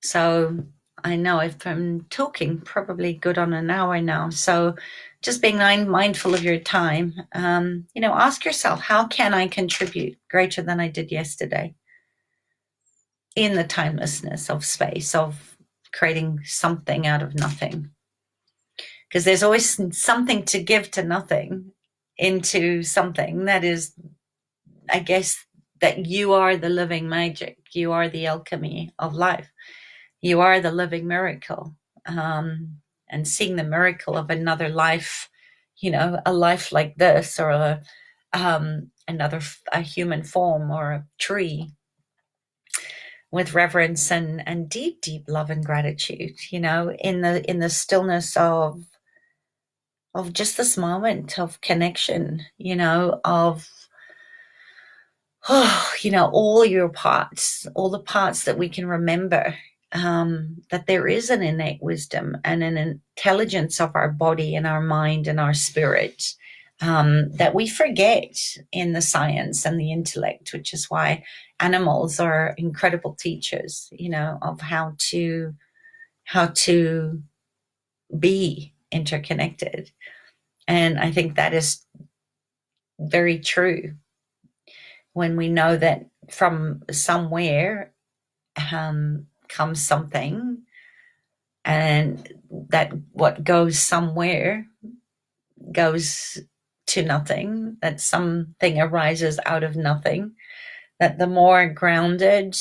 S1: So I know if I'm talking probably good on an hour now. So just being mindful of your time. Ask yourself, how can I contribute greater than I did yesterday in the timelessness of space, of creating something out of nothing? Because there's always something to give to nothing into something that is, I guess, that you are the living magic. You are the alchemy of life. You are the living miracle. And seeing the miracle of another life, a life like this, or a human form, or a tree, with reverence and deep, deep love and gratitude, in the stillness of just this moment of connection, of all your parts, all the parts that we can remember, that there is an innate wisdom and an intelligence of our body and our mind and our spirit, that we forget in the science and the intellect, which is why animals are incredible teachers, of how to be interconnected. And I think that is very true when we know that from somewhere comes something, and that what goes somewhere goes to nothing, that something arises out of nothing, that the more grounded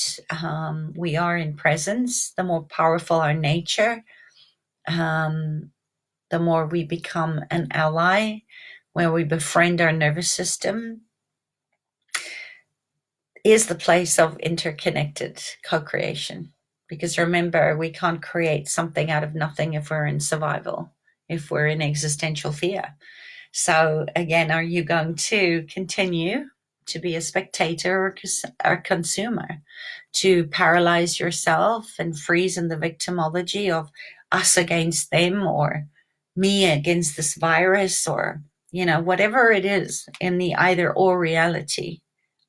S1: we are in presence, the more powerful our nature, the more we become an ally, where we befriend our nervous system, is the place of interconnected co-creation. Because remember, we can't create something out of nothing if we're in survival, if we're in existential fear. So again, are you going to continue to be a spectator or a consumer, to paralyze yourself and freeze in the victimology of us against them, or me against this virus, or whatever it is, in the either or reality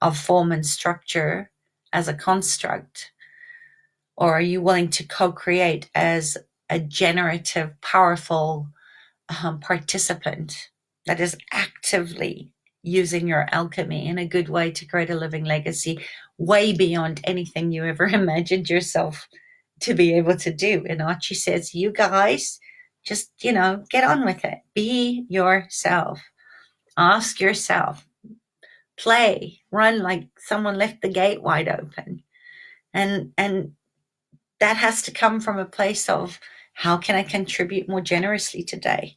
S1: of form and structure as a construct? Or are you willing to co-create as a generative, powerful participant that is actively using your alchemy in a good way to create a living legacy, way beyond anything you ever imagined yourself to be able to do? And Archie says, you guys, just, get on with it. Be yourself. Ask yourself. Play. Run like someone left the gate wide open. And that has to come from a place of, how can I contribute more generously today?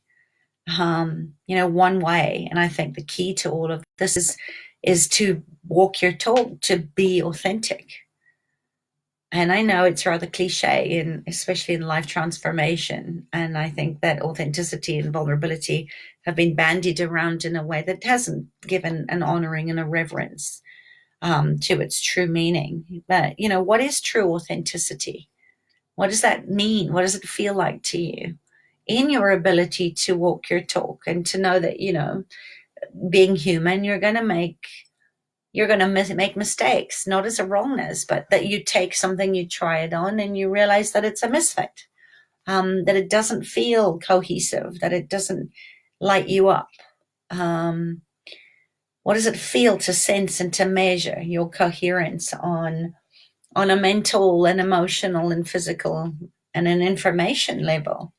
S1: One way, and I think the key to all of this is to walk your talk, to be authentic. And I know it's rather cliche, especially in life transformation. And I think that authenticity and vulnerability have been bandied around in a way that hasn't given an honoring and a reverence to its true meaning. But, what is true authenticity? What does that mean? What does it feel like to you? In your ability to walk your talk, and to know that, being human, you're going to make mistakes, not as a wrongness, but that you take something, you try it on, and you realize that it's a misfit, that it doesn't feel cohesive, that it doesn't light you up. What does it feel to sense and to measure your coherence on a mental and emotional and physical and an information level,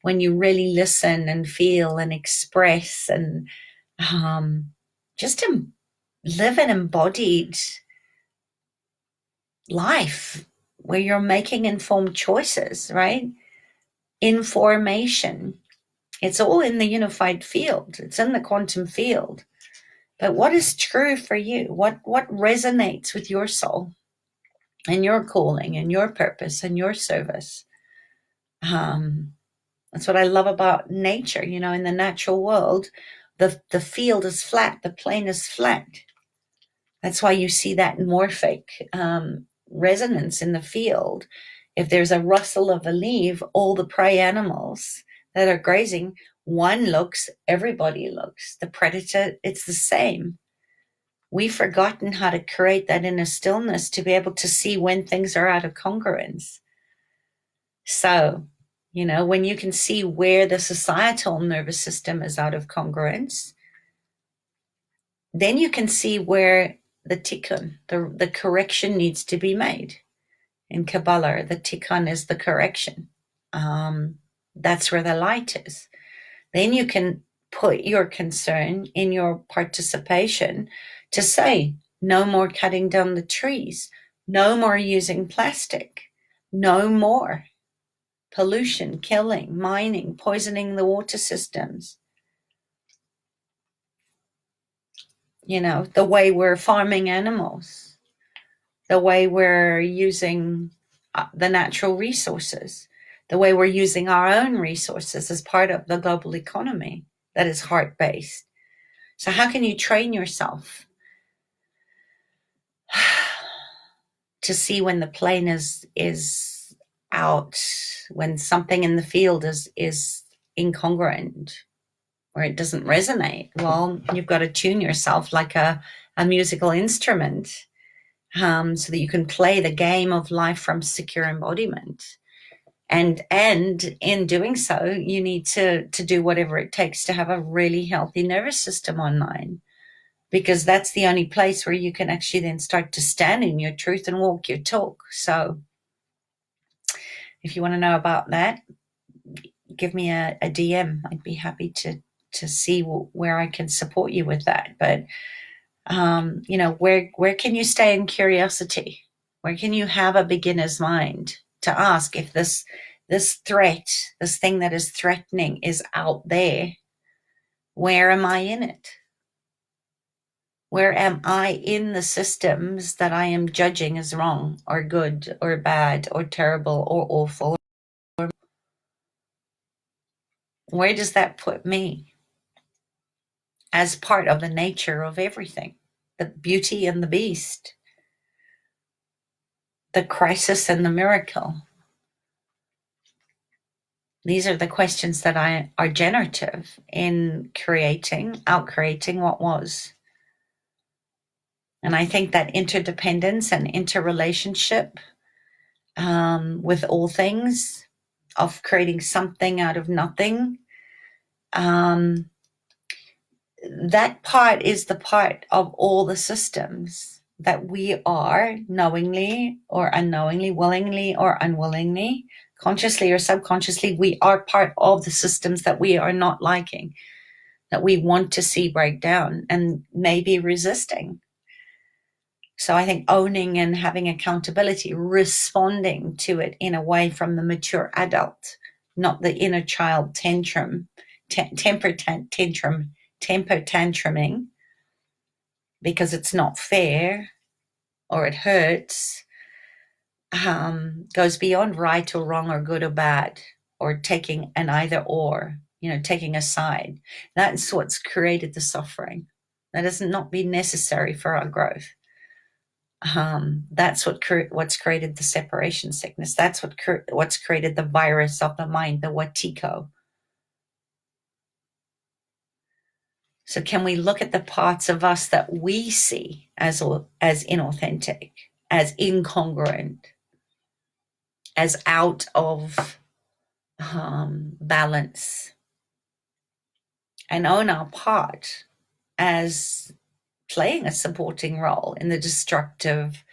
S1: when you really listen and feel and express, and just live an embodied life where you're making informed choices, right? Information. It's all in the unified field. It's in the quantum field. But what is true for you? What resonates with your soul and your calling and your purpose and your service? That's what I love about nature. In the natural world, the field is flat, the plane is flat. That's why you see that morphic resonance in the field. If there's a rustle of a leaf, all the prey animals that are grazing, one looks, everybody looks. The predator, it's the same. We've forgotten how to create that inner stillness to be able to see when things are out of congruence. So, When you can see where the societal nervous system is out of congruence, then you can see where the tikkun, the correction needs to be made. In Kabbalah, the tikkun is the correction. That's where the light is. Then you can put your concern in your participation to say, no more cutting down the trees, no more using plastic, no more pollution, killing, mining, poisoning the water systems. The way we're farming animals, the way we're using the natural resources, the way we're using our own resources as part of the global economy that is heart-based. So how can you train yourself to see when the plane is out, when something in the field is incongruent or it doesn't resonate? Well, you've got to tune yourself like a musical instrument, so that you can play the game of life from secure embodiment. And in doing so, you need to do whatever it takes to have a really healthy nervous system online, because that's the only place where you can actually then start to stand in your truth and walk your talk. So if you want to know about that, give me a DM. I'd be happy to see where I can support you with that. But where can you stay in curiosity? Where can you have a beginner's mind to ask if this threat, this thing that is threatening, is out there? Where am I in it? Where am I in the systems that I am judging as wrong or good or bad or terrible or awful? Where does that put me as part of the nature of everything? The beauty and the beast, the crisis and the miracle. These are the questions that are generative in out-creating what was. And I think that interdependence and interrelationship with all things, of creating something out of nothing, that part is the part of all the systems that we are knowingly or unknowingly, willingly or unwillingly, consciously or subconsciously, we are part of the systems that we are not liking, that we want to see break down and maybe resisting. So I think owning and having accountability, responding to it in a way from the mature adult, not the inner child temper tantruming because it's not fair or it hurts, goes beyond right or wrong or good or bad, or taking an either or, taking a side. That's what's created the suffering. That has not been necessary for our growth. That's what's created the separation sickness. That's what's created the virus of the mind, the Watiko. So can we look at the parts of us that we see as inauthentic, as incongruent, as out of balance, and own our part as playing a supporting role in the destructive,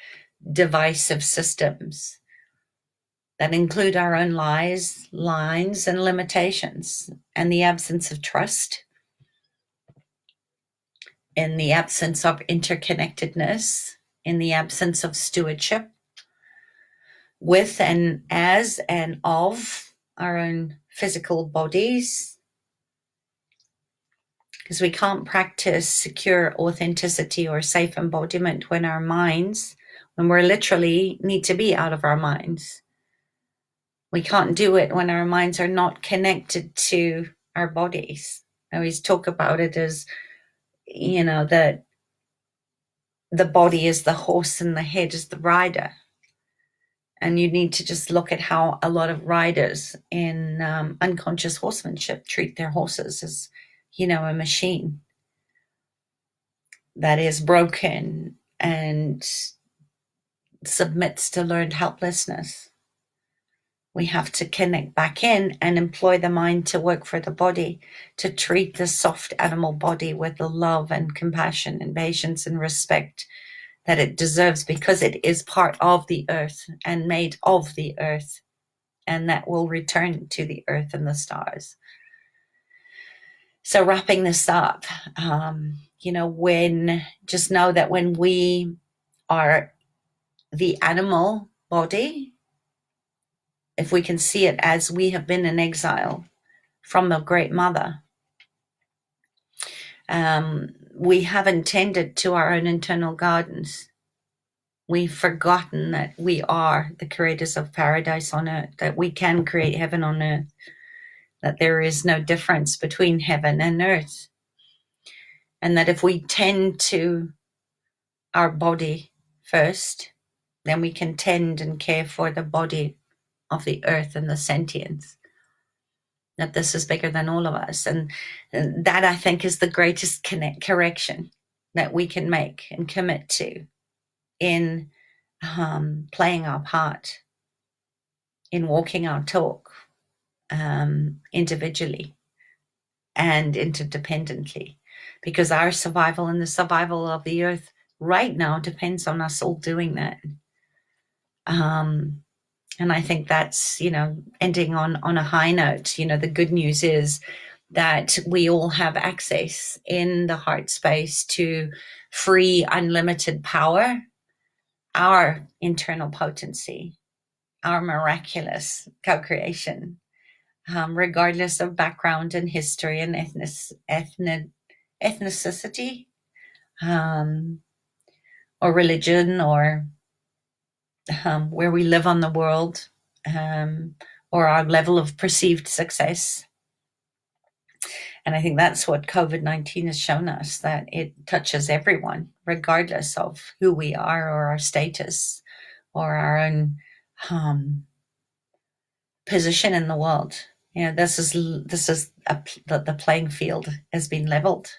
S1: divisive systems that include our own lies, lines, and limitations, and the absence of trust, in the absence of interconnectedness, in the absence of stewardship with and as and of our own physical bodies, because we can't practice secure authenticity or safe embodiment when we're literally need to be out of our minds. We can't do it when our minds are not connected to our bodies. I always talk about it as, that the body is the horse and the head is the rider. And you need to just look at how a lot of riders in unconscious horsemanship treat their horses as, a machine that is broken and submits to learned helplessness. We have to connect back in and employ the mind to work for the body, to treat the soft animal body with the love and compassion and patience and respect that it deserves, because it is part of the earth and made of the earth, and that will return to the earth and the stars. So wrapping this up, just know that when we are the animal body, if we can see it as we have been in exile from the Great Mother, we haven't tended to our own internal gardens. We've forgotten that we are the creators of paradise on earth, that we can create heaven on earth, that there is no difference between heaven and earth, and that if we tend to our body first, then we can tend and care for the body of the earth and the sentients, that this is bigger than all of us. And that, I think, is the greatest correction that we can make and commit to in playing our part, in walking our talk, individually and interdependently, because our survival and the survival of the earth right now depends on us all doing that. And I think that's, ending on a high note. The good news is that we all have access in the heart space to free, unlimited power, our internal potency, our miraculous co-creation, regardless of background and history and ethnicity, or religion, or where we live on the world, or our level of perceived success. And I think that's what COVID-19 has shown us, that it touches everyone, regardless of who we are or our status or our own position in the world. This is the playing field has been leveled.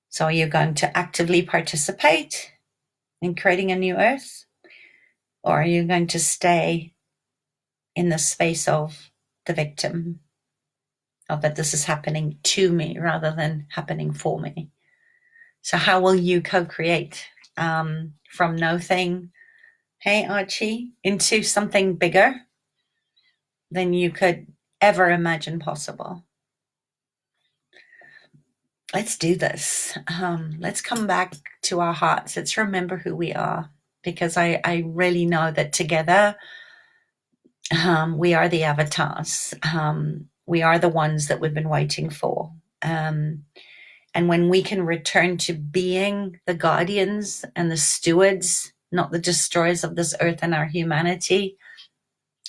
S1: So are you going to actively participate in creating a new earth? Or are you going to stay in the space of the victim, of that this is happening to me rather than happening for me? So how will you co-create from nothing, hey Archie, into something bigger than you could ever imagine possible? Let's do this. Let's come back to our hearts. Let's remember who we are, because I really know that together we are the avatars. We are the ones that we've been waiting for. And when we can return to being the guardians and the stewards, not the destroyers of this earth and our humanity,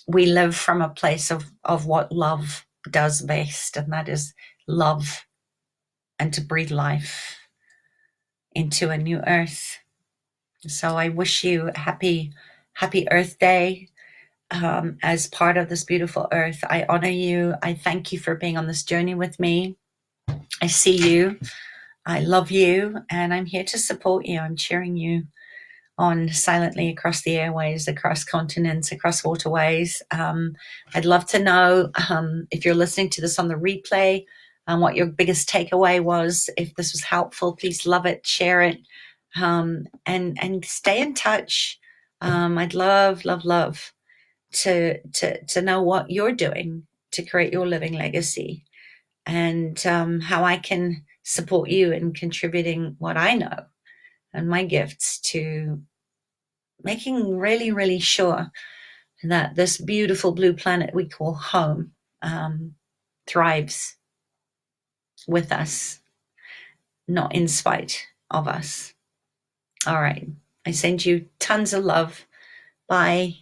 S1: we live from a place of what love does best, and that is love, and to breathe life into a new earth. So I wish you a happy Earth Day. As part of this beautiful earth, I honor you. I thank you for being on this journey with me. I see you. I love you, and I'm here to support you. I'm cheering you on silently across the airways, across continents, across waterways. I'd love to know if you're listening to this on the replay, what your biggest takeaway was. If this was helpful, please love it, share it, and stay in touch. I'd love to know what you're doing to create your living legacy, and how I can support you in contributing what I know and my gifts to making really, really sure that this beautiful blue planet we call home thrives with us, not in spite of us. All right. I send you tons of love. Bye.